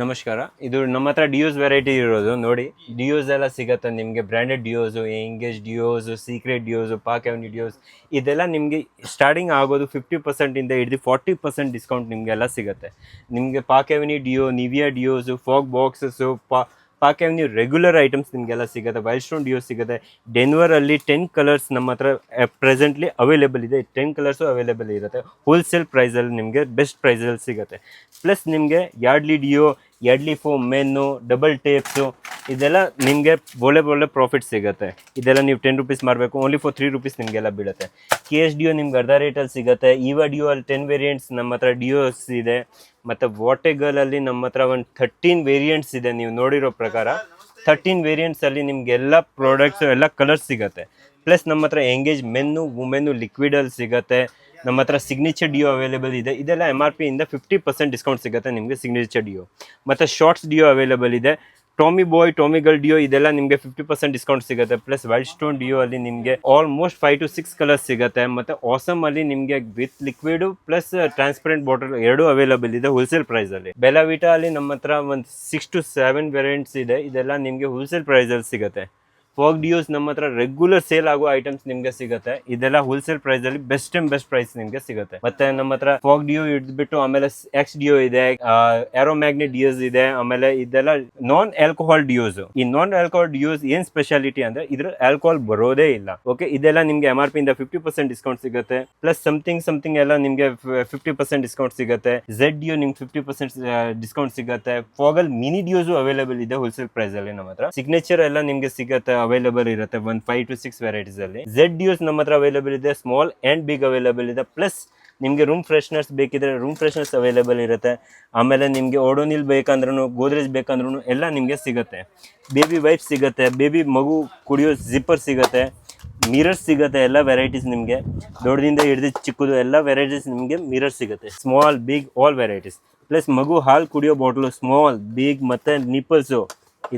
ನಮಸ್ಕಾರ. ಇದು ನಮ್ಮ ಹತ್ರ ಡಿಯೋಸ್ ವೆರೈಟಿ ಇರೋದು ನೋಡಿ. ಡಿಯೋಸ್ ಎಲ್ಲ ಸಿಗುತ್ತೆ ನಿಮಗೆ. ಬ್ರ್ಯಾಂಡೆಡ್ ಡಿಯೋಸು, ಎಂಗೇಜ್ ಡಿಯೋಸು, ಸೀಕ್ರೆಟ್ ಡಿಯೋಸು, ಪಾಕ್ ಅವನಿ ಡಿಯೋಸ್, ಇದೆಲ್ಲ ನಿಮಗೆ ಸ್ಟಾರ್ಟಿಂಗ್ ಆಗೋದು 50% ಹಿಡಿದು 40% ಡಿಸ್ಕೌಂಟ್ ನಿಮಗೆಲ್ಲ ಸಿಗುತ್ತೆ. ನಿಮಗೆ Park Avenue deo, Nivea deos, Fogg boxes, Park Avenue regular items ನಿಮಗೆಲ್ಲ ಸಿಗುತ್ತೆ. ವೈಲ್ಡ್ ಸ್ಟೋನ್ ಡಿಯೋ ಸಿಗುತ್ತೆ. ಡೆನ್ವರಲ್ಲಿ 10 ಕಲರ್ಸ್ ನಮ್ಮ ಹತ್ರ ಪ್ರೆಸೆಂಟ್ಲಿ ಅವೈಲೇಬಲ್ ಇದೆ. 10 ಕಲರ್ಸು ಅವೈಲೇಬಲ್ ಇರುತ್ತೆ. ಹೋಲ್ಸೇಲ್ ಪ್ರೈಸಲ್ಲಿ ನಿಮಗೆ ಬೆಸ್ಟ್ ಪ್ರೈಸಲ್ಲಿ ಸಿಗುತ್ತೆ. ಪ್ಲಸ್ ನಿಮಗೆ Yardley Dio, Yardley foam ಮೆನ್ನು, double ಟೇಪ್ಸು, ಇದೆಲ್ಲ ನಿಮಗೆ ಒಳ್ಳೆ ಪ್ರಾಫಿಟ್ ಸಿಗುತ್ತೆ. ಇದೆಲ್ಲ ನೀವು 10 ರುಪೀಸ್ ಮಾರಬೇಕು, ಓನ್ಲಿ ಫಾರ್ 3 ರುಪೀಸ್ ನಿಮಗೆಲ್ಲ ಬೀಳುತ್ತೆ. ಕೆ ಎಸ್ ಡಿಯೋ ನಿಮ್ಗೆ ಅರ್ಧ ರೇಟಲ್ಲಿ ಸಿಗುತ್ತೆ. ಈವಾ ಡಿಯೋ ಅಲ್ಲಿ 10 ವೇರಿಯಂಟ್ಸ್ ನಮ್ಮ ಹತ್ರ ಡಿಯೋಸ್ ಇದೆ. ಮತ್ತು ವಾಟೆಗಲಲ್ಲಿ ನಮ್ಮ ಹತ್ರ ಒಂದು 13 ವೇರಿಯಂಟ್ಸ್ ಇದೆ. ನೀವು ನೋಡಿರೋ ಪ್ರಕಾರ 13 ವೇರಿಯಂಟ್ಸಲ್ಲಿ ನಿಮಗೆಲ್ಲ ಪ್ರಾಡಕ್ಟ್ಸು ಎಲ್ಲ ಕಲರ್ಸ್ ಸಿಗುತ್ತೆ. ಪ್ಲಸ್ ನಮ್ಮ ಹತ್ರ ಎಂಗೇಜ್ ಮೆನ್ನು, ವುಮೆನ್ನು ಲಿಕ್ವಿಡಲ್ಲಿ ಸಿಗುತ್ತೆ. ನಮ್ಮ ಹತ್ರ ಸಿಗ್ನೇಚರ್ ಡಿಯೋ ಅವೈಲೇಬಲ್ ಇದೆ. ಇದೆಲ್ಲ MRP ಇಂದ 50% ಡಿಸ್ಕೌಂಟ್ ಸಿಗುತ್ತೆ ನಿಮಗೆ ಸಿಗ್ನೇಚರ್ ಡಿಯೋ. ಮತ್ತು ಶಾರ್ಟ್ಸ್ ಡಿಯೋ ಅವೈಲೇಬಲ್ ಇದೆ. ಟಾಮಿ ಬಾಯ್, ಟಾಮಿ ಗರ್ಲ್ ಡಿಯೋ, ಇದೆಲ್ಲ ನಿಮಗೆ 50% ಡಿಸ್ಕೌಂಟ್ ಸಿಗುತ್ತೆ. ಪ್ಲಸ್ ವೈಲ್ಡ್ ಸ್ಟೋನ್ ಡಿಯೋ ಅಲ್ಲಿ ನಿಮಗೆ ಆಲ್ಮೋಸ್ಟ್ 5 to 6 ಕಲರ್ಸ್ ಸಿಗುತ್ತೆ. ಮತ್ತು ಆಸಮ್ ಅಲ್ಲಿ ನಿಮಗೆ with liquid plus transparent bottle ಎರಡೂ ಅವೈಲೇಬಲ್ ಇದೆ ಹೋಲ್ಸೇಲ್ ಪ್ರೈಸಲ್ಲಿ. ಬೆಲಾವಿಟಾ ಅಲ್ಲಿ ನಮ್ಮ ಹತ್ರ ಒಂದು 6 to 7 ವೇರಿಯಂಟ್ಸ್ ಇದೆ. ಇದೆಲ್ಲ ನಿಮಗೆ ಹೋಲ್ಸೇಲ್ ಪ್ರೈಸಲ್ಲಿ ಸಿಗುತ್ತೆ. ಫಾಗ್ ಡಿಯೋಸ್ ನಮ್ಮ ಹತ್ರ ರೆಗ್ಯುಲರ್ ಸೇಲ್ ಆಗೋ ಐಟಮ್ಸ್ ನಿಮಗೆ ಸಿಗುತ್ತೆ. ಇದೆಲ್ಲ ಹೋಲ್ಸೇಲ್ ಪ್ರೈಸ್ ಅಲ್ಲಿ ಬೆಸ್ಟ್ ಪ್ರೈಸ್ ನಿಮಗೆ ಸಿಗುತ್ತೆ. ಮತ್ತೆ ನಮ್ಮ ಹತ್ರ ಫಾಗ್ ಡಿಯೋ ಹಿಡಿದ್ಬಿಟ್ಟು ಆಮೇಲೆ ಎಕ್ಸ್ ಡಿಯೋ ಇದೆ, ಏರೋ ಮ್ಯಾಗ್ನೆಟ್ ಡಿಯೋಸ್ ಇದೆ. ಆಮೇಲೆ ಇದೆಲ್ಲ ನಾನ್ ಆಲ್ಕೋಹಾಲ್ ಡಿಯೋಸ್. ಈ ನಾನ್ ಆಲ್ಕೋಹಾಲ್ ಡಿಯೋಸ್ ಏನ್ ಸ್ಪೆಷಾಲಿಟಿ ಅಂದ್ರೆ ಇದ್ರ ಆಲ್ಕೋಹಾಲ್ ಬರೋದೇ ಇಲ್ಲ. ಓಕೆ, ಇದೆಲ್ಲ ನಿಮ್ಗೆ MRP ಇಂದ 50% ಡಿಸ್ಕೌಂಟ್ ಸಿಗುತ್ತೆ. ಪ್ಲಸ್ ಸಮಥಿಂಗ್ ಎಲ್ಲ ನಿಮ್ಗೆ 50% ಡಿಸ್ಕೌಂಟ್ ಸಿಗುತ್ತೆ. ಝೆಡ್ ಡಿಯೋ ನಿಮ್ಗೆ 50% ಡಿಸ್ಕೌಂಟ್ ಸಿಗುತ್ತೆ. ಫಾಗಲ್ ಮಿನಿ ಡಿಯೋಸು ಅವೈಲೇಬಲ್ ಇದೆ ಹೋಲ್ಸೇಲ್ ಪ್ರೈಸ್ ಅಲ್ಲಿ. ನಮ್ಮ ಹತ್ರ ಸಿಗ್ನೇಚರ್ ಎಲ್ಲ ನಿಮ್ಗೆ ಸಿಗುತ್ತೆ, ಅವೈಲೇಬಲ್ ಇರುತ್ತೆ ಒಂದು 5 to 6 ವೆರೈಟೀಸ್ ಅಲ್ಲಿ. ಝೆಡ್ ಡಿಯೋಸ್ ನಮ್ಮ ಹತ್ರ ಅವೈಲೇಬಲ್ ಇದೆ. ಸ್ಮಾಲ್ ಅಂಡ್ ಬಿಗ್ ಅವೈಲೇಬಲ್ ಇದೆ. ಪ್ಲಸ್ ನಿಮಗೆ ರೂಮ್ ಫ್ರೆಶ್ನರ್ಸ್ ಬೇಕಿದ್ರೆ ರೂಮ್ ಫ್ರೆಶ್ನರ್ಸ್ ಅವೈಲೇಬಲ್ ಇರುತ್ತೆ. ಆಮೇಲೆ ನಿಮಗೆ ಓಡೋನಿಲ್ ಬೇಕಂದ್ರೂ, ಗೋದ್ರೇಜ್ ಬೇಕಂದ್ರೂ ಎಲ್ಲ ನಿಮಗೆ ಸಿಗುತ್ತೆ. ಬೇಬಿ ವೈಪ್ ಸಿಗುತ್ತೆ, ಬೇಬಿ ಮಗು ಕುಡಿಯೋ ಜಿಪ್ಪರ್ ಸಿಗುತ್ತೆ, ಮಿರರ್ಸ್ ಸಿಗುತ್ತೆ. ಎಲ್ಲ ವೆರೈಟೀಸ್ ನಿಮಗೆ ದೊಡ್ಡದಿಂದ ಹಿಡಿದು ಚಿಕ್ಕದು ಎಲ್ಲ ವೆರೈಟೀಸ್ ನಿಮಗೆ ಮಿರರ್ ಸಿಗುತ್ತೆ. Small big all varieties. Plus ಮಗು ಹಾಲು ಕುಡಿಯೋ ಬಾಟ್ಲು ಸ್ಮಾಲ್ ಬಿಗ್ ಮತ್ತು ನಿಪ್ಪಲ್ಸು,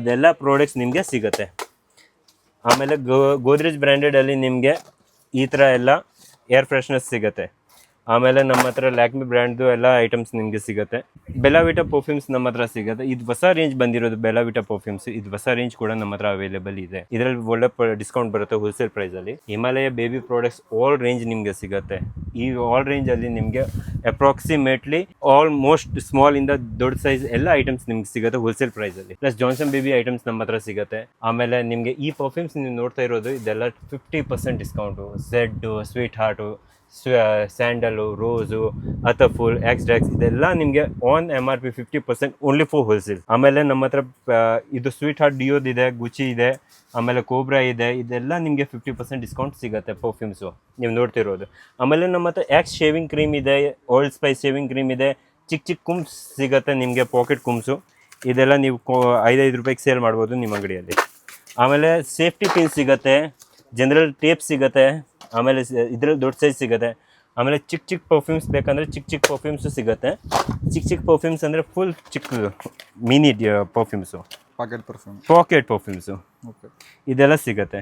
ಇದೆಲ್ಲ ಪ್ರಾಡಕ್ಟ್ಸ್ ನಿಮಗೆ ಸಿಗುತ್ತೆ. ಆಮೇಲೆ ಗೋದ್ರೇಜ್ ಬ್ರ್ಯಾಂಡೆಡಲ್ಲಿ ನಿಮಗೆ ಈ ಥರ ಎಲ್ಲ ಏರ್ ಫ್ರೆಶ್ನರ್ಸ್ ಸಿಗುತ್ತೆ. ಆಮೇಲೆ ನಮ್ಮ ಹತ್ರ ಲ್ಯಾಕ್ಮಿ ಬ್ರ್ಯಾಂಡ್ದು ಎಲ್ಲ ಐಟಮ್ಸ್ ನಿಮಗೆ ಸಿಗುತ್ತೆ. ಬೆಲಾವಿಟಾ ಪರ್ಫ್ಯೂಮ್ಸ್ ನಮ್ಮ ಹತ್ರ ಸಿಗುತ್ತೆ. ಇದು ಹೊಸ ರೇಂಜ್ ಬಂದಿರೋದು ಬೆಲಾವಿಟಾ ಪರ್ಫ್ಯೂಮ್ಸ್. ಇದು ಹೊಸ ರೇಂಜ್ ಕೂಡ ನಮ್ಮ ಹತ್ರ ಅವೈಲೇಬಲ್ ಇದೆ. ಇದರಲ್ಲಿ ಒಳ್ಳೆ ಡಿಸ್ಕೌಂಟ್ ಬರುತ್ತೆ ಹೋಲ್ಸೇಲ್ ಪ್ರೈಸಲ್ಲಿ. Himalaya baby products all range ನಿಮಗೆ ಸಿಗುತ್ತೆ. ಈ ಆಲ್ ರೇಂಜಲ್ಲಿ ನಿಮಗೆ ಅಪ್ರಾಕ್ಸಿಮೇಟ್ಲಿ ಆಲ್ಮೋಸ್ಟ್ ಸ್ಮಾಲ್ ಇಂದ ದೊಡ್ಡ ಸೈಜ್ ಎಲ್ಲ ಐಟಮ್ಸ್ ನಿಮ್ಗೆ ಸಿಗುತ್ತೆ ಹೋಲ್ಸೇಲ್ ಪ್ರೈಸಲ್ಲಿ. ಪ್ಲಸ್ ಜಾನ್ಸನ್ ಬೇಬಿ ಐಟಮ್ಸ್ ನಮ್ಮ ಹತ್ರ ಸಿಗುತ್ತೆ. ಆಮೇಲೆ ನಿಮಗೆ ಈ ಪರ್ಫ್ಯೂಮ್ಸ್ ನೀವು ನೋಡ್ತಾ ಇರೋದು ಇದೆಲ್ಲ 50% ಡಿಸ್ಕೌಂಟು. ಝೆಡ್, ಸ್ವೀಟ್ ಹಾರ್ಟು, ಸ್ಯಾಂಡಲು, ರೋಸು, ಅಥಫುಲ್, ಎಕ್ಸ್ಡ್ಯಾಕ್ಸ್, ಇದೆಲ್ಲ ನಿಮಗೆ on MRP 50% only for wholesale. ಆಮೇಲೆ ನಮ್ಮ ಹತ್ರ ಇದು ಸ್ವೀಟ್ ಹಾರ್ಟ್ ಡಿಯೋದ್ ಇದೆ, ಗುಚಿ ಇದೆ, ಆಮೇಲೆ ಕೋಬ್ರಾ ಇದೆ. ಇದೆಲ್ಲ ನಿಮಗೆ 50% ಡಿಸ್ಕೌಂಟ್ ಸಿಗುತ್ತೆ ಪರ್ಫ್ಯೂಮ್ಸು ನೀವು ನೋಡ್ತಿರೋದು. ಆಮೇಲೆ ನಮ್ಮ ಹತ್ರ ಎಕ್ಸ್ ಶೇವಿಂಗ್ ಕ್ರೀಮ್ ಇದೆ, ಓಲ್ಡ್ ಸ್ಪೈಸ್ ಶೇವಿಂಗ್ ಕ್ರೀಮ್ ಇದೆ. ಚಿಕ್ಕ ಕುಮ್ಸ್ ಸಿಗುತ್ತೆ ನಿಮಗೆ, ಪಾಕೆಟ್ ಕುಮ್ಸು. ಇದೆಲ್ಲ ನೀವು 5 ರೂಪಾಯಿಗೆ ಸೇಲ್ ಮಾಡ್ಬೋದು ನಿಮ್ಮ ಅಂಗಡಿಯಲ್ಲಿ. ಆಮೇಲೆ ಸೇಫ್ಟಿ ಪಿನ್ ಸಿಗುತ್ತೆ, ಜನರಲ್ ಟೇಪ್ ಸಿಗುತ್ತೆ. ಆಮೇಲೆ ಇದ್ರಲ್ಲಿ ದೊಡ್ಡ ಸೈಜ್ ಸಿಗುತ್ತೆ. ಆಮೇಲೆ ಚಿಕ್ಕ ಪರ್ಫ್ಯೂಮ್ಸ್ ಬೇಕಂದರೆ ಚಿಕ್ಕ ಪರ್ಫ್ಯೂಮ್ಸು ಸಿಗುತ್ತೆ. ಚಿಕ್ಕ ಪರ್ಫ್ಯೂಮ್ಸ್ ಅಂದರೆ ಫುಲ್ ಚಿಕ್ಕದು ಮಿನಿ ಪರ್ಫ್ಯೂಮ್ಸು, ಪಾಕೆಟ್ ಪರ್ಫ್ಯೂಮ್ಸು, ಇದೆಲ್ಲ ಸಿಗುತ್ತೆ.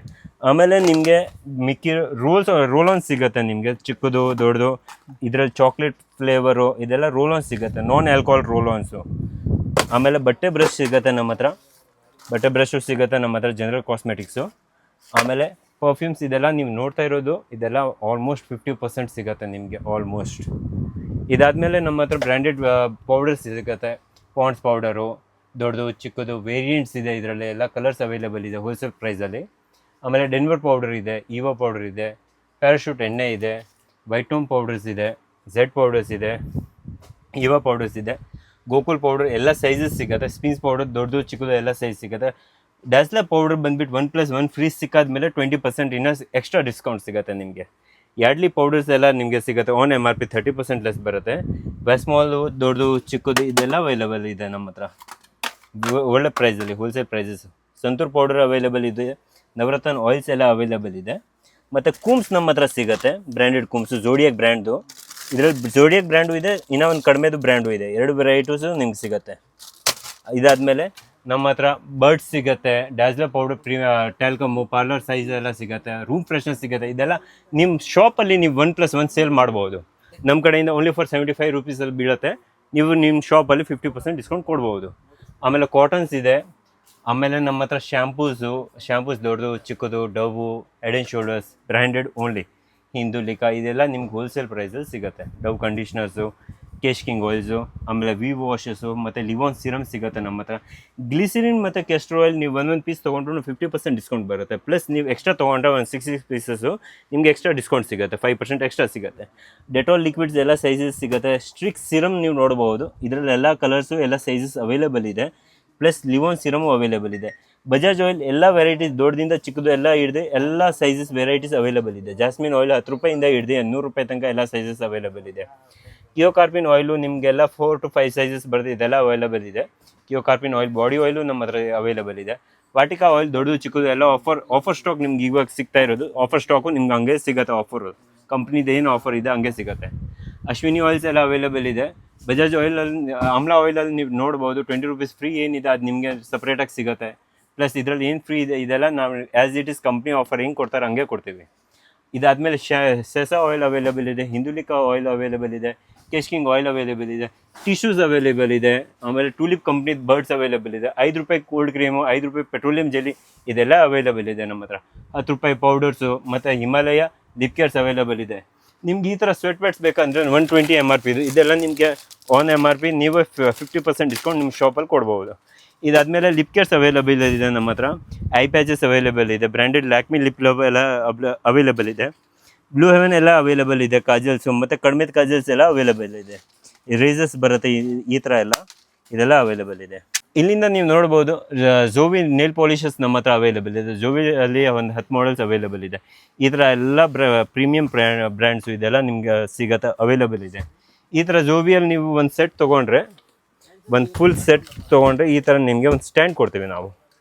ಆಮೇಲೆ ನಿಮಗೆ ಮಿಕ್ಕಿ ರೋಲ್ ಆನ್ ಸಿಗುತ್ತೆ ನಿಮಗೆ, ಚಿಕ್ಕದು ದೊಡ್ಡದು. ಇದರಲ್ಲಿ ಚಾಕ್ಲೇಟ್ ಫ್ಲೇವರು ಇದೆಲ್ಲ ರೋಲ್ ಆನ್ ಸಿಗುತ್ತೆ, ನಾನ್ ಆಲ್ಕೋಹಾಲ್ ರೋಲ್ ಆನ್ಸು. ಆಮೇಲೆ ಬಟ್ಟೆ ಬ್ರಷ್ ಸಿಗುತ್ತೆ ನಮ್ಮ ಹತ್ರ, ಬಟ್ಟೆ ಬ್ರಷು ಸಿಗುತ್ತೆ ನಮ್ಮ ಹತ್ರ, ಜನರಲ್ ಕಾಸ್ಮೆಟಿಕ್ಸು. ಆಮೇಲೆ ಪರ್ಫ್ಯೂಮ್ಸ್ ಇದೆಲ್ಲ ನೀವು ನೋಡ್ತಾ ಇರೋದು ಇದೆಲ್ಲ ಆಲ್ಮೋಸ್ಟ್ 50% ಸಿಗುತ್ತೆ ನಿಮಗೆ ಆಲ್ಮೋಸ್ಟ್. ಇದಾದಮೇಲೆ ನಮ್ಮ ಹತ್ರ ಬ್ರ್ಯಾಂಡೆಡ್ ಪೌಡರ್ಸ್ ಸಿಗುತ್ತೆ. ಪಾಂಡ್ಸ್ ಪೌಡರು ದೊಡ್ಡದು ಚಿಕ್ಕದು ವೇರಿಯಂಟ್ಸ್ ಇದೆ. ಇದರಲ್ಲಿ ಎಲ್ಲ ಕಲರ್ಸ್ ಅವೈಲೇಬಲ್ ಇದೆ ಹೋಲ್ಸೇಲ್ ಪ್ರೈಸಲ್ಲಿ. ಆಮೇಲೆ ಡೆನ್ವರ್ ಪೌಡರ್ ಇದೆ, ಈವಾ ಪೌಡರ್ ಇದೆ, ಪ್ಯಾರಾಶೂಟ್ ಎಣ್ಣೆ ಇದೆ, ವೈಟೋಮ್ ಪೌಡರ್ಸ್ ಇದೆ, ಝೆಡ್ ಪೌಡರ್ಸ್ ಇದೆ, ಈವಾ ಪೌಡರ್ಸ್ ಇದೆ, ಗೋಕುಲ್ ಪೌಡರ್ ಎಲ್ಲ ಸೈಜಸ್ ಸಿಗುತ್ತೆ. ಸ್ಪಿನ್ಸ್ ಪೌಡರ್ ದೊಡ್ಡದು ಚಿಕ್ಕದು ಎಲ್ಲ ಸೈಜ್ ಸಿಗುತ್ತೆ. ಡ್ಯಾಸ್ಲರ್ ಪೌಡರ್ ಬಂದುಬಿಟ್ಟು 1+1 ಫ್ರೀ ಸಿಕ್ಕಾದ್ಮೇಲೆ 20% ಇನ್ನೂ ಎಕ್ಸ್ಟ್ರಾ ಡಿಸ್ಕೌಂಟ್ ಸಿಗುತ್ತೆ ನಿಮಗೆ. ಯಾರ್ಡ್ಲಿ ಪೌಡರ್ಸ್ ಎಲ್ಲ ನಿಮಗೆ ಸಿಗುತ್ತೆ ಆನ್ MRP 30% ಲೆಸ್ ಬರುತ್ತೆ. ಸ್ಮಾಲು ದೊಡ್ಡದು ಚಿಕ್ಕದು ಇದೆಲ್ಲ ಅವೈಲೇಬಲ್ ಇದೆ ನಮ್ಮ ಹತ್ರ ಒಳ್ಳೆ ಪ್ರೈಸಲ್ಲಿ wholesale prices. Santoor powder available ಇದೆ, ನವರತ್ನ ಆಯಿಲ್ಸ್ ಎಲ್ಲ ಅವೈಲೇಬಲ್ ಇದೆ. ಮತ್ತು ಕೂಮ್ಸ್ ನಮ್ಮ ಹತ್ರ ಸಿಗುತ್ತೆ, ಬ್ರ್ಯಾಂಡೆಡ್ ಕೂಮ್ಸು, ಝೋಡಿಯಾಕ್ ಬ್ರ್ಯಾಂಡ್ದು. ಇದರಲ್ಲಿ ಝೋಡಿಯಾಕ್ ಬ್ರ್ಯಾಂಡು ಇದೆ, ಇನ್ನೂ ಒಂದು ಕಡಿಮೆದು ಬ್ರ್ಯಾಂಡು ಇದೆ. 2 ವೆರೈಟೀಸು ನಿಮ್ಗೆ ಸಿಗುತ್ತೆ. ಇದಾದಮೇಲೆ ನಮ್ಮ ಹತ್ರ ಬರ್ಡ್ಸ್ ಸಿಗುತ್ತೆ, ಡ್ಯಾಸ್ಲರ್ ಪೌಡರ್, ಟ್ಯಾಲ್ಕಮ್ಮು, ಪಾರ್ಲರ್ ಸೈಜ್ ಎಲ್ಲ ಸಿಗುತ್ತೆ, ರೂಮ್ ಫ್ರೆಶ್ನರ್ ಸಿಗುತ್ತೆ. ಇದೆಲ್ಲ ನಿಮ್ಮ ಶಾಪಲ್ಲಿ ನೀವು 1+1 ಸೇಲ್ ಮಾಡ್ಬೋದು. ನಮ್ಮ ಕಡೆಯಿಂದ ಓನ್ಲಿ ಫಾರ್ 75 ರೂಪೀಸಲ್ಲಿ ಬೀಳುತ್ತೆ. ನೀವು ನಿಮ್ಮ ಶಾಪಲ್ಲಿ 50% ಡಿಸ್ಕೌಂಟ್ ಕೊಡ್ಬೋದು. ಆಮೇಲೆ ಕಾಟನ್ಸ್ ಇದೆ. ಆಮೇಲೆ ನಮ್ಮ ಹತ್ರ ಶ್ಯಾಂಪೂಸ್ ದೊಡ್ಡದು ಚಿಕ್ಕದು, Dove, Head and Shoulders branded only, ಹಿಂದುಲಿಕಾ, ಇದೆಲ್ಲ ನಿಮ್ಗೆ ಹೋಲ್ಸೇಲ್ ಪ್ರೈಸಲ್ಲಿ ಸಿಗುತ್ತೆ. Dove conditioners, Kesh King oils, ಆಮೇಲೆ ವಿ ವಾಷಸ್ಸು, ಮತ್ತು ಲಿವಾನ್ ಸಿರಮ್ ಸಿಗುತ್ತೆ ನಮ್ಮ ಹತ್ರ. ಗ್ಲಿಸಿರಿನ್ ಮತ್ತು ಕೆಸ್ಟರ್ ಆಯಿಲ್ ನೀವು ಒಂದೊಂದು ಪೀಸ್ ತೊಗೊಂಡ್ರು 50% ಡಿಸ್ಕೌಂಟ್ ಬರುತ್ತೆ. ಪ್ಲಸ್ ನೀವು ಎಕ್ಸ್ಟ್ರಾ ತೊಗೊಂಡ್ರೆ ಒಂದು 6 ಪೀಸಸ್ಸು ನಿಮಗೆ ಎಕ್ಸ್ಟ್ರಾ ಡಿಸ್ಕೌಂಟ್ ಸಿಗುತ್ತೆ, 5% ಎಕ್ಸ್ಟ್ರಾ ಸಿಗುತ್ತೆ. ಡೆಟಾಲ್ ಲಿಕ್ವಿಡ್ಸ್ ಎಲ್ಲ ಸೈಜಸ್ ಸಿಗುತ್ತೆ. ಸ್ಟ್ರಿಕ್ಸ್ ಸಿರಮ್ ನೀವು ನೋಡ್ಬೋದು, ಇದರಲ್ಲಿ ಎಲ್ಲ ಕಲರ್ಸು ಎಲ್ಲ ಸೈಜಸ್ ಅವೈಲೇಬಲ್ ಇದೆ. ಪ್ಲಸ್ ಲಿವಾನ್ ಸಿರಮು ಅವೈಲೇಬಲ್ ಇದೆ. ಬಜಾಜ್ ಆಯಿಲ್ ಎಲ್ಲ ವೆರೈಟೀಸ್ ದೊಡ್ಡದಿಂದ ಚಿಕ್ಕದು ಎಲ್ಲ ಹಿಡಿದು ಎಲ್ಲ ಸೈಜಸ್ ವೆರೈಟೀಸ್ ಅವೈಲೇಬಲ್ ಇದೆ. ಜಾಸ್ಮಿನ್ ಆಯಿಲ್ 10 ರೂಪಾಯಿಂದ ಹಿಡಿದು 100 ರೂಪಾಯಿ ತನಕ ಎಲ್ಲ ಸೈಜಸ್ ಅವೈಲೇಬಲ್ ಇದೆ. ಕಿಯೋ ಕಾರ್ಪಿನ್ ಆಯಿಲು ನಿಮಗೆಲ್ಲ 4 to 5 ಸೈಜಸ್ ಬರುತ್ತೆ, ಇದೆಲ್ಲ ಅವೈಲೇಬಲ್ ಇದೆ. ಕಿಯೋ ಕಾರ್ಪಿನ್ ಆಯಿಲ್ ಬಾಡಿ ಆಯಿಲು ನಮ್ಮ ಹತ್ರ ಅವೈಲೇಬಲ್ ಇದೆ. ವಾಟಿಕಾ ಆಯಿಲ್ ದೊಡ್ಡದು ಚಿಕ್ಕದು ಎಲ್ಲ ಆಫರ್ ಸ್ಟಾಕ್ ನಿಮ್ಗೆ ಇವಾಗ ಸಿಗ್ತಾ ಇರೋದು. ಆಫರ್ ಸ್ಟಾಕು ನಿಮ್ಗೆ ಹಂಗೆ ಸಿಗುತ್ತೆ. ಆಫರು ಕಂಪ್ನಿದು ಏನು ಆಫರ್ ಇದೆ ಹಂಗೆ ಸಿಗುತ್ತೆ. ಅಶ್ವಿನಿ ಆಯಿಲ್ಸ್ ಎಲ್ಲ ಅವೈಲೇಬಲ್ ಇದೆ. ಬಜಾಜ್ ಆಯಿಲಲ್ಲಿ ಆಮ್ಲಾ ಆಯಿಲಲ್ಲಿ ನೀವು ನೋಡ್ಬೋದು 20 ರೂಪೀಸ್ ಫ್ರೀ ಏನಿದೆ ಅದು ನಿಮಗೆ ಸಪ್ರೇಟಾಗಿ ಸಿಗುತ್ತೆ. ಪ್ಲಸ್ ಇದರಲ್ಲಿ ಏನು ಫ್ರೀ ಇದೆ ಇದೆಲ್ಲ ನಾವು as it is company offer ಹೆಂಗೆ ಕೊಡ್ತಾರೆ ಹಂಗೆ ಕೊಡ್ತೀವಿ. ಇದಾದಮೇಲೆ ಸೆಸಾ ಆಯಿಲ್ ಅವೈಲೇಬಲ್ ಇದೆ, ಹಿಂದುಲಿಕಾ ಆಯಿಲ್ ಅವೈಲೇಬಲ್ ಇದೆ, ಕೇಶ್ ಕಿಂಗ್ ಆಯಿಲ್ ಅವೈಲೇಬಲ್ ಇದೆ, ಟಿಶ್ಯೂಸ್ ಅವೈಲೇಬಲ್ ಇದೆ. ಆಮೇಲೆ ಟೂಲಿಪ್ ಕಂಪ್ನಿದ ಬರ್ಡ್ಸ್ ಅವೈಲೇಬಲ್ ಇದೆ. 5 ರೂಪಾಯಿ ಕೋಲ್ಡ್ ಕ್ರೀಮು, 5 ರೂಪಾಯಿ ಪೆಟ್ರೋಲಿಯಂ ಜೆಲಿ, ಇದೆಲ್ಲ ಅವೈಲೇಬಲ್ ಇದೆ ನಮ್ಮ ಹತ್ರ. 10 ರೂಪಾಯಿ ಪೌಡರ್ಸು ಮತ್ತು ಹಿಮಾಲಯ ಲಿಪ್ ಕೇರ್ಸ್ ಅವೈಲೇಬಲ್ ಇದೆ. ನಿಮ್ಗೆ ಈ ಥರ ಸ್ವೆಟ್ ಪ್ಯಾಡ್ಸ್ ಬೇಕಂದರೆ 120 MRP ಇದು, ಇದೆಲ್ಲ ನಿಮಗೆ ಆನ್ MRP ನೀವೇ 50% ಡಿಸ್ಕೌಂಟ್ ನಿಮ್ಮ ಶಾಪಲ್ಲಿ ಕೊಡ್ಬೋದು. ಇದಾದಮೇಲೆ ಲಿಪ್ ಕೇರ್ಸ್ ಅವೈಲೇಬಲ್ ಇದೆ ನಮ್ಮ ಹತ್ರ. ಐ ಪ್ಯಾಚಸ್ ಅವೈಲೇಬಲ್ ಇದೆ. ಬ್ರ್ಯಾಂಡೆಡ್ ಲ್ಯಾಕ್ಮಿ ಲಿಪ್ ಲವ್ ಎಲ್ಲ ಅವೈಲೇಬಲ್ ಇದೆ. ಬ್ಲೂ ಹೆವೆನ್ ಎಲ್ಲ ಅವೈಲೇಬಲ್ ಇದೆ. ಕಾಜಲ್ಸು ಮತ್ತು ಕಡಿಮೆ ಕಾಜಲ್ಸ್ ಎಲ್ಲ ಅವೈಲೇಬಲ್ ಇದೆ. ರೇಸಸ್ ಬರುತ್ತೆ ಈ ಥರ ಎಲ್ಲ, ಇದೆಲ್ಲ ಅವೈಲೇಬಲ್ ಇದೆ. ಇಲ್ಲಿಂದ ನೀವು ನೋಡ್ಬೋದು ಝೋವಿ ನೇಲ್ ಪಾಲಿಷಸ್ ನಮ್ಮ ಹತ್ರ ಅವೈಲೇಬಲ್ ಇದೆ. ಝೋವಿಯಲ್ಲಿ ಒಂದು 10 ಮಾಡಲ್ಸ್ ಅವೈಲೇಬಲ್ ಇದೆ. ಈ ಥರ ಎಲ್ಲ ಪ್ರೀಮಿಯಂ ಬ್ರ್ಯಾಂಡ್ಸು ಇದೆಲ್ಲ ನಿಮ್ಗೆ ಸಿಗತ್ತೆ, ಅವೈಲೇಬಲ್ ಇದೆ. ಈ ಥರ ಝೋವಿಯಲ್ಲಿ ನೀವು ಒಂದು ಸೆಟ್ ತೊಗೊಂಡ್ರೆ, ಒಂದು ಫುಲ್ ಸೆಟ್ ತೊಗೊಂಡ್ರೆ ಈ ಥರ ನಿಮಗೆ ಒಂದು ಸ್ಟ್ಯಾಂಡ್ ಕೊಡ್ತೀವಿ ನಾವು.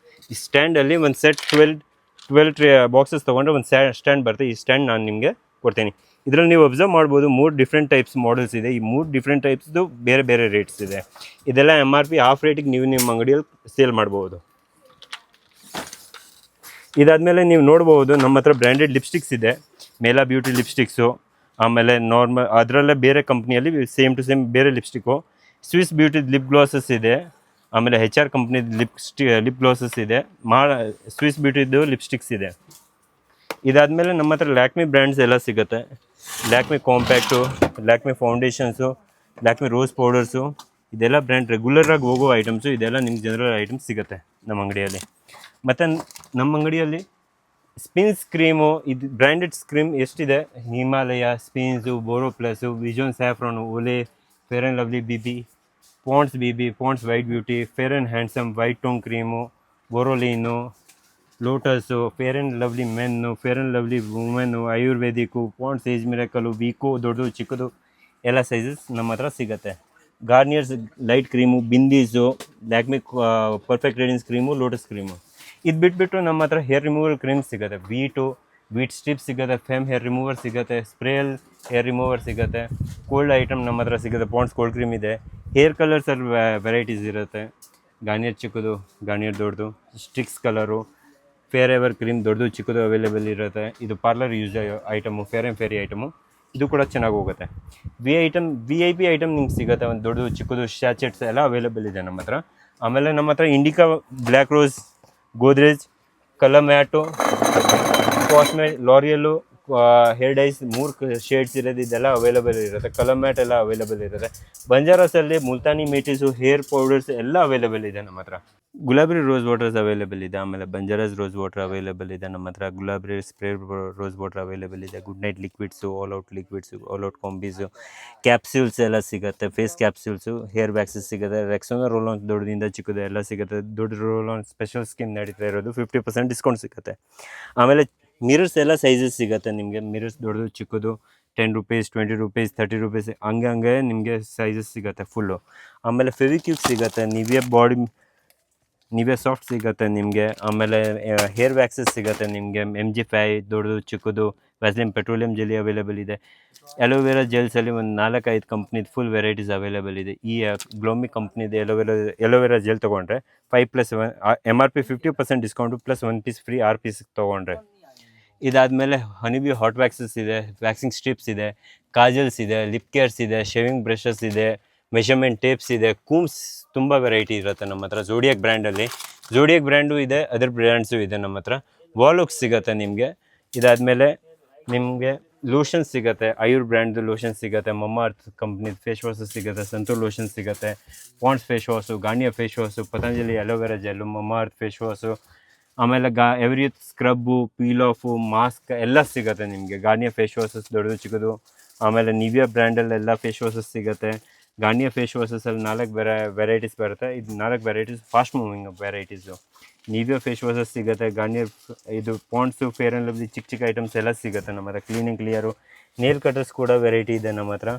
ಈ ಸ್ಟ್ಯಾಂಡಲ್ಲಿ ಒಂದು ಸೆಟ್ 12 ಬಾಕ್ಸಸ್ ತೊಗೊಂಡ್ರೆ ಒಂದು ಸ್ಟ್ಯಾಂಡ್ ಬರುತ್ತೆ. ಈ ಸ್ಟ್ಯಾಂಡ್ ನಾನು ನಿಮಗೆ ಕೊಡ್ತೀನಿ. ಇದರಲ್ಲಿ ನೀವು ಅಬ್ಸರ್ವ್ ಮಾಡ್ಬೋದು 3 ಡಿಫ್ರೆಂಟ್ ಟೈಪ್ಸ್ ಮಾಡಲ್ಸ್ ಇದೆ. ಈ 3 ಡಿಫ್ರೆಂಟ್ ಟೈಪ್ಸ್ದು ಬೇರೆ ಬೇರೆ ರೇಟ್ಸ್ ಇದೆ. ಇದೆಲ್ಲ MRP ಹಾಫ್ ರೇಟಿಗೆ ನೀವು ನಿಮ್ಮ ಅಂಗಡಿಯಲ್ಲಿ ಸೇಲ್ ಮಾಡ್ಬೋದು. ಇದಾದಮೇಲೆ ನೀವು ನೋಡ್ಬೋದು ನಮ್ಮ ಹತ್ರ ಬ್ರ್ಯಾಂಡೆಡ್ ಲಿಪ್ಸ್ಟಿಕ್ಸ್ ಇದೆ. ಮೇಲಾ ಬ್ಯೂಟಿ ಲಿಪ್ಸ್ಟಿಕ್ಸು, ಆಮೇಲೆ ನಾರ್ಮಲ್ ಅದರಲ್ಲೇ ಬೇರೆ ಕಂಪ್ನಿಯಲ್ಲಿ ಸೇಮ್ ಟು ಸೇಮ್ ಬೇರೆ ಲಿಪ್ಸ್ಟಿಕ್ಕು. ಸ್ವಿಸ್ ಬ್ಯೂಟಿದ ಲಿಪ್ ಗ್ಲಾಸಸ್ ಇದೆ. ಆಮೇಲೆ HR ಕಂಪ್ನಿದು ಲಿಪ್ ಗ್ಲಾಸಸ್ ಇದೆ. ಸ್ವಿಸ್ ಬ್ಯೂಟಿದು ಲಿಪ್ಸ್ಟಿಕ್ಸ್ ಇದೆ. ಇದಾದಮೇಲೆ ನಮ್ಮ ಹತ್ರ ಲ್ಯಾಕ್ಮಿ ಬ್ರ್ಯಾಂಡ್ಸ್ ಎಲ್ಲ ಸಿಗುತ್ತೆ. Lakme compact, Lakme foundations, Lakme rose powders, ಇದೆಲ್ಲ ಬ್ರ್ಯಾಂಡ್ ರೆಗ್ಯುಲರಾಗಿ ಹೋಗೋ ಐಟಮ್ಸು. ಇದೆಲ್ಲ ನಿಮ್ಗೆ ಜನರಲ್ ಐಟಮ್ಸ್ ಸಿಗುತ್ತೆ ನಮ್ಮ ಅಂಗಡಿಯಲ್ಲಿ. ಮತ್ತು ನಮ್ಮ ಅಂಗಡಿಯಲ್ಲಿ ಸ್ಪಿನ್ಸ್ ಕ್ರೀಮು, ಇದು ಬ್ರ್ಯಾಂಡೆಡ್ ಕ್ರೀಮ್ ಎಷ್ಟಿದೆ, ಹಿಮಾಲಯ, ಸ್ಪಿನ್ಸು, ಬೋರೋ ಪ್ಲಸ್ಸು, ವಿಜೋನ್ saffron, Olay, Fair and Lovely BB, Pond's white beauty, Fair and Handsome white tone cream, Boroline, Lotus, Fair and Lovely men, Fair and Lovely women, ayurvedic, Pond's age miracle, Vicco ದೊಡ್ಡದು ಚಿಕ್ಕದು ಎಲ್ಲ sizes ನಮ್ಮ ಹತ್ರ ಸಿಗುತ್ತೆ. Garnier's light cream, bindis, Lakme perfect radiance cream, Lotus cream. ಇದು ಬಿಟ್ಬಿಟ್ಟು ನಮ್ಮ ಹತ್ರ ಹೇರ್ ರಿಮೂವಲ್ ಕ್ರೀಮ್ಸ್ ಸಿಗುತ್ತೆ. ವೀಟ್ ಸ್ಟ್ರಿಪ್ ಸಿಗುತ್ತೆ, ಫೆಮ್ ಹೇರ್ ರಿಮೂವರ್ ಸಿಗುತ್ತೆ, ಸ್ಪ್ರೇಲ್ ಹೇರ್ ರಿಮೂವರ್ ಸಿಗುತ್ತೆ. ಕೋಲ್ಡ್ ಐಟಮ್ ನಮ್ಮ ಹತ್ರ ಸಿಗುತ್ತೆ. ಪಾಂಡ್ಸ್ ಕೋಲ್ಡ್ ಕ್ರೀಮ್ ಇದೆ. ಹೇರ್ ಕಲರ್ಸಲ್ಲಿ ವೆರೈಟೀಸ್ ಇರುತ್ತೆ. ಗಾರ್ನಿಯರ್ ಚಿಕ್ಕದು, ಗಾರ್ನಿಯರ್ ದೊಡ್ಡದು, ಸ್ಟ್ರಿಕ್ಸ್ ಕಲರು, ಫೇರ್ ಎವರ್ ಕ್ರೀಮ್ ದೊಡ್ಡದು ಚಿಕ್ಕದು ಅವೈಲೇಬಲ್ ಇರುತ್ತೆ. ಇದು parlour use item, fair and fairy item. ಇದು ಕೂಡ ಚೆನ್ನಾಗಿ ಹೋಗುತ್ತೆ. VIP ಐಟಮ್ ನಿಮ್ಗೆ ಸಿಗುತ್ತೆ. ಒಂದು ದೊಡ್ಡದು ಚಿಕ್ಕದು ಸ್ಯಾಚೆಟ್ಸ್ ಎಲ್ಲ ಅವೈಲೇಬಲ್ ಇದೆ ನಮ್ಮ ಹತ್ರ. ಆಮೇಲೆ ನಮ್ಮ ಹತ್ರ Indica, black rose, Godrej, colour mate, ಕಾಸ್ಮೆ, ಲಾರಿಯಲ್ಲು, ಹೇರ್ ಡೈಸ್ 3 ಶೇಡ್ಸ್ ಇರೋದು ಇದೆಲ್ಲ ಅವೈಲೇಬಲ್ ಇರುತ್ತೆ. ಕಲರ್ ಮ್ಯಾಟ್ ಎಲ್ಲ ಅವೈಲೇಬಲ್ ಇರುತ್ತೆ. ಬಂಜಾರಾಸಲ್ಲಿ ಮುಲ್ತಾನಿ ಮೇಟೀಸು, ಹೇರ್ ಪೌಡರ್ಸ್ ಎಲ್ಲ ಅವೈಲೇಬಲ್ ಇದೆ ನಮ್ಮ ಹತ್ರ. ಗುಲಾಬಿ ರೋಸ್ ವಾಟರ್ಸ್ ಅವೈಲೇಬಲ್ ಇದೆ. ಆಮೇಲೆ ಬಂಜಾರಾಸ್ ರೋಸ್ ವಾಟರ್ ಅವೈಲೇಬಲ್ ಇದೆ ನಮ್ಮ ಹತ್ರ. ಗುಲಾಬಿ ಸ್ಪ್ರೇ ರೋಸ್ ವಾಟರ್ ಅವೈಲೇಬಲ್ ಇದೆ. Good night liquids, all out combis, capsules ಎಲ್ಲ ಸಿಗುತ್ತೆ. ಫೇಸ್ ಕ್ಯಾಪ್ಸ್ಯೂಲ್ಸು, ಹೇರ್ ವ್ಯಾಕ್ಸಸ್ ಸಿಗುತ್ತೆ. ರೆಕ್ಸೋನಾ ರೋಲ್ ಆನ್ ದೊಡ್ಡದಿಂದ ಚಿಕ್ಕದು ಎಲ್ಲ ಸಿಗುತ್ತೆ. ದೊಡ್ಡ ರೋಲ್ ಆನ್ ಸ್ಪೆಷಲ್ ಸ್ಕೀಮ್ ನಡೀತಾ ಇರೋದು, 50% ಡಿಸ್ಕೌಂಟ್ ಸಿಗುತ್ತೆ. ಆಮೇಲೆ ಮಿರರ್ಸ್ ಎಲ್ಲ ಸೈಜಸ್ ಸಿಗುತ್ತೆ ನಿಮಗೆ. ಮಿರರ್ಸ್ ದೊಡ್ಡದು ಚಿಕ್ಕದು, 10 ರೂಪೀಸ್, 20 ರೂಪೀಸ್, 30 ರೂಪೀಸ್ ಹಂಗೆ ನಿಮಗೆ ಸೈಜಸ್ ಸಿಗುತ್ತೆ ಫುಲ್ಲು. ಆಮೇಲೆ ಫೆವಿಕ್ವಿಕ್ ಸಿಗುತ್ತೆ. ನಿವಿಯಾ ಸಾಫ್ಟ್ ಸಿಗುತ್ತೆ ನಿಮಗೆ. ಆಮೇಲೆ ಹೇರ್ ವ್ಯಾಕ್ಸಸ್ ಸಿಗುತ್ತೆ ನಿಮಗೆ. MG5 ದೊಡ್ಡದು ಚಿಕ್ಕದು, ವ್ಯಾಸ್ಲಿನ್ ಪೆಟ್ರೋಲಿಯಂ ಜೆಲಿ ಅವೈಲೇಬಲ್ ಇದೆ. ಅಲೋವೆರಾ ಜೆಲ್ಸಲ್ಲಿ ಒಂದು 4-5 ಕಂಪ್ನಿದು ಫುಲ್ ವೆರೈಟೀಸ್ ಅವೈಲೇಬಲ್ ಇದೆ. ಈ ಗ್ಲೋಮಿ ಕಂಪ್ನಿದು ಎಲೋವೆರಾ ಜೆಲ್ ತೊಗೊಂಡ್ರೆ 5+1 MRP 50% discount, plus 1 piece free 6 piece ತೊಗೊಂಡ್ರೆ. ಇದಾದಮೇಲೆ ಹನಿಬಿ ಹಾಟ್ ವ್ಯಾಕ್ಸಸ್ ಇದೆ, ವ್ಯಾಕ್ಸಿಂಗ್ ಸ್ಟ್ರಿಪ್ಸ್ ಇದೆ, ಕಾಜಲ್ಸ್ ಇದೆ, ಲಿಪ್ ಕೇರ್ಸ್ ಇದೆ, ಶೇವಿಂಗ್ ಬ್ರಷಸ್ ಇದೆ, ಮೆಷರ್ಮೆಂಟ್ ಟೇಪ್ಸ್ ಇದೆ, ಕೂಮ್ಸ್ ತುಂಬ ವೆರೈಟಿ ಇರುತ್ತೆ ನಮ್ಮ ಹತ್ರ. ಝೋಡಿಯಾಕ್ ಬ್ರ್ಯಾಂಡಲ್ಲಿ ಝೋಡಿಯಾಕ್ ಬ್ರ್ಯಾಂಡು ಇದೆ, ಅದರ್ ಬ್ರ್ಯಾಂಡ್ಸು ಇದೆ ನಮ್ಮ ಹತ್ರ. ವಾಲುಕ್ಸ್ ಸಿಗುತ್ತೆ ನಿಮಗೆ. ಇದಾದಮೇಲೆ ನಿಮಗೆ ಲೋಷನ್ ಸಿಗುತ್ತೆ, ಆಯುರ್ ಬ್ರ್ಯಾಂಡ್ದು ಲೋಷನ್ ಸಿಗುತ್ತೆ, ಮಮ್ಮ-ಅರ್ತ್ ಕಂಪ್ನಿದು ಫೇಸ್ ವಾಶಸ್ ಸಿಗುತ್ತೆ, ಸಂತೂರ್ ಲೋಷನ್ ಸಿಗುತ್ತೆ, Pond's face wash, Garnier face wash, Patanjali aloe vera gel, Mamaearth face wash, ಆಮೇಲೆ Everyuth scrub, peel off, mask ಎಲ್ಲ ಸಿಗುತ್ತೆ ನಿಮಗೆ. ಗಾರ್ನಿಯರ್ ಫೇಸ್ ವಾಶಸ್ ದೊಡ್ಡದು ಚಿಕ್ಕದು. ಆಮೇಲೆ ನಿವಿಯಾ ಬ್ರ್ಯಾಂಡಲ್ಲೆಲ್ಲ ಫೇಸ್ ವಾಶಸ್ ಸಿಗುತ್ತೆ. ಗಾರ್ನಿಯರ್ ಫೇಸ್ ವಾಶಸಲ್ಲಿ 4 ವೆರೈಟೀಸ್ ಬರುತ್ತೆ. ಇದು 4 varieties fast moving varieties. Nivea face washes ಸಿಗುತ್ತೆ, ಗಾರ್ನಿಯರ್ ಇದು ಪಾಂಡ್ಸು, ಫೇರ್ ಆ್ಯಂಡ್ ಲವ್ಲಿ ಚಿಕ್ಕ ಚಿಕ್ಕ ಐಟಮ್ಸ್ ಎಲ್ಲ ಸಿಗುತ್ತೆ ನಮ್ಮ ಹತ್ರ. ಕ್ಲೀನಿಂಗ್ ಕ್ಲಿಯರು, ನೇಲ್ ಕಟರ್ಸ್ ಕೂಡ ವೆರೈಟಿ ಇದೆ ನಮ್ಮ ಹತ್ರ.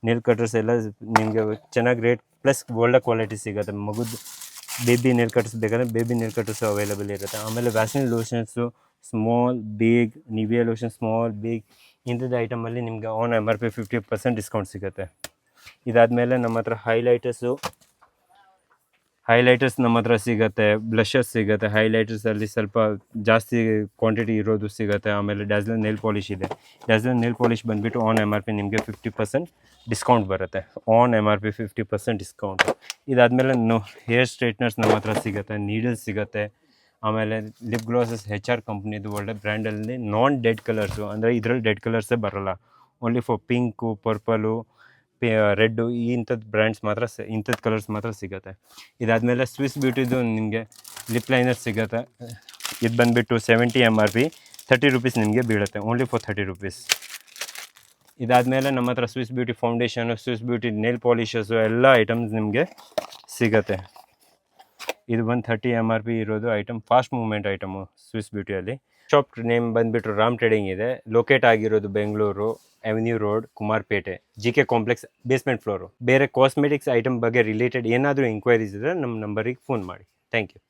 ನೇಲ್ ಕಟರ್ಸ್ ಎಲ್ಲ ನಿಮಗೆ ಚೆನ್ನಾಗಿ ರೇಟ್ ಪ್ಲಸ್ ಒಳ್ಳೆ ಕ್ವಾಲಿಟಿ ಸಿಗುತ್ತೆ. ಮಗುದು ಬೇಬಿ ನೇಲ್ ಕಟರ್ಸ್ ಬೇಕಾದರೆ ಬೇಬಿ ನೇಲ್ ಕಟರ್ಸು ಅವೈಲೇಬಲ್ ಇರುತ್ತೆ. ಆಮೇಲೆ Vaseline lotions small big, Nivea lotion small big, ಇಂಥದ್ದು ಐಟಮಲ್ಲಿ ನಿಮಗೆ ಆನ್ MRP 50% ಡಿಸ್ಕೌಂಟ್ ಸಿಗುತ್ತೆ. ಇದಾದಮೇಲೆ ನಮ್ಮ ಹತ್ರ ಹೈಲೈಟರ್ಸ್ ನಮ್ಮ ಹತ್ರ ಸಿಗುತ್ತೆ, ಬ್ಲಷಸ್ ಸಿಗುತ್ತೆ. ಹೈಲೈಟರ್ಸಲ್ಲಿ ಸ್ವಲ್ಪ ಜಾಸ್ತಿ ಕ್ವಾಂಟಿಟಿ ಇರೋದು ಸಿಗುತ್ತೆ. ಆಮೇಲೆ ಡ್ಯಾಸ್ಲರ್ ನೇಲ್ ಪಾಲಿಷ್ ಇದೆ. ಡ್ಯಾಸ್ಲರ್ ನೇಲ್ ಪಾಲಿಷ್ ಬಂದುಬಿಟ್ಟು ಆನ್ MRP ನಿಮಗೆ 50% ಡಿಸ್ಕೌಂಟ್ ಬರುತ್ತೆ. On MRP 50% discount. ಇದಾದಮೇಲೆ ಹೇರ್ ಸ್ಟ್ರೈಟ್ನರ್ಸ್ ನಮ್ಮ ಹತ್ರ ಸಿಗುತ್ತೆ, ನೀಡಲ್ಸ್ ಸಿಗುತ್ತೆ. ಆಮೇಲೆ ಲಿಪ್ ಗ್ಲಾಸಸ್ HR ಕಂಪ್ನಿದು ಒಳ್ಳೆ ಬ್ರ್ಯಾಂಡಲ್ಲಿ ನಾನ್ ಡೆಡ್ ಕಲರ್ಸು, ಅಂದರೆ ಇದರಲ್ಲಿ ಡೆಡ್ ಕಲರ್ಸೇ ಬರೋಲ್ಲ. Only for pink, purple, red, ಇಂಥದ್ದು ಬ್ರ್ಯಾಂಡ್ಸ್ ಮಾತ್ರ ಇಂಥದ್ದು ಕಲರ್ಸ್ ಮಾತ್ರ ಸಿಗುತ್ತೆ. ಇದಾದಮೇಲೆ ಸ್ವಿಸ್ ಬ್ಯೂಟಿದು ನಿಮಗೆ ಲಿಪ್ ಲೈನರ್ ಸಿಗುತ್ತೆ. ಇದು ಬಂದುಬಿಟ್ಟು 70 MRP, 30 ರುಪೀಸ್ ನಿಮಗೆ ಬೀಳುತ್ತೆ, ಓನ್ಲಿ ಫಾರ್ 30 ರುಪೀಸ್. ಇದಾದಮೇಲೆ ನಮ್ಮ ಹತ್ರ Swiss Beauty foundation, Swiss Beauty nail polishes ಎಲ್ಲ ಐಟಮ್ಸ್ ನಿಮಗೆ ಸಿಗುತ್ತೆ. ಇದು ಬಂದು 30 MRP ಇರೋದು item, fast movement item Swiss ಬ್ಯೂಟಿಯಲ್ಲಿ. ಶಾಪ್ ನೇಮ್ ಬಂದುಬಿಟ್ಟು ರಾಮ್ ಟ್ರೇಡಿಂಗ್ ಇದೆ. ಲೊಕೇಟ್ ಆಗಿರೋದು Bengaluru avenue road, Kumarpete, GK complex basement floor. ಬೇರೆ ಕಾಸ್ಮೆಟಿಕ್ಸ್ ಐಟಮ್ ಬಗ್ಗೆ ರಿಲೇಟೆಡ್ ಏನಾದರೂ ಎಂಕ್ವೈರೀಸ್ ಇದ್ದರೆ ನಮ್ಮ ನಂಬರಿಗೆ ಫೋನ್ ಮಾಡಿ. Thank you.